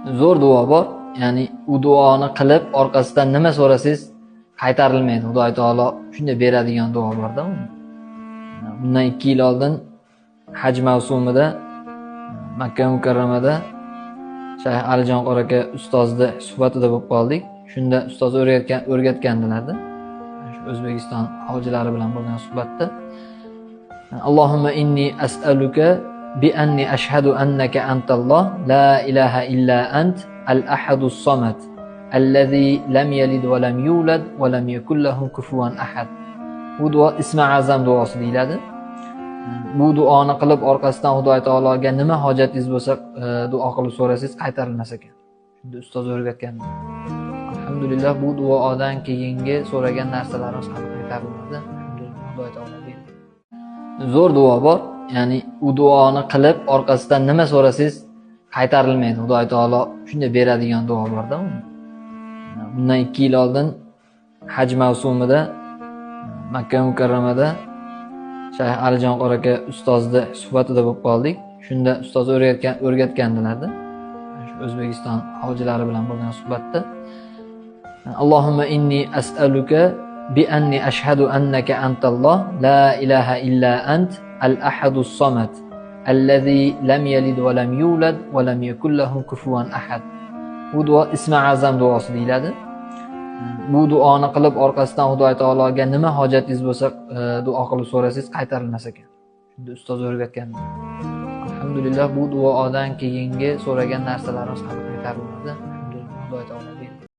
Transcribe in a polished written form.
Zo'r duo bor. Ya'ni u duoni qilib orqasidan nima so'rasangiz qaytarilmaydi. Xudo taolo shunday beradigan duo borda. Bundan 2 yil oldin haj mavsumida Makka mukarramada Shayx Alijon qori aka ustozni suhbatida bo'lib qoldik. Shunda ustoz o'rgatgandilarda. Shu O'zbekiston hojilari bilan bo'lgan suhbatda Allohumma inni as'aluka bi anni ashhadu annaka antalloh la ilaha illa ant al-ahadus samad allazi lam yalid va lam yulad va lam yakul lahu kufuwan ahad. Bu duo ismi azam duosi deyiladi. Bu duoni qilib orqasidan Xudo taologa nima hojatingiz bo'lsa duo qilib so'rasangiz qaytarilmas ekan. Shunda ustoz o'rgatganlar. Alhamdulillah bu duodan keyingi so'ragan narsalarimiz ham qaytariladi. Alhamdulillah Xudo taolo berdi. Zo'r duo bor. Ya'ni u duoni qilib orqasidan nima so'rasangiz qaytarilmaydi. Xudo taolo shunday beradigan duo borda. Bundan 2 yil oldin haj mavsumida Makka mukarramada Shayx Alijon qori aka ustozni suhbatida bo'lib qoldik. Shunda ustoz o'rgatgandilarda. Shu O'zbekiston hojilari bilan bo'lgan suhbatda Allohumma inni as'aluka bi anni ashhadu annaka antalloh la ilaha illa ant al-ahadus samad allazi lam yalid va lam yulad va lam yakul lahu kufuwan ahad. Bu duo ismi azam duosi deyiladi. Bu duoni qilib orqasidan Xudo taologa nima hojatingiz bo'lsa duo qilib so'rasangiz qaytarilmas ekan. Shunda ustoz o'rgatganlar. Alhamdulillah bu duodan keyingi so'ragan narsalarimiz ham qaytariladi. Alhamdulillah Xudo taolo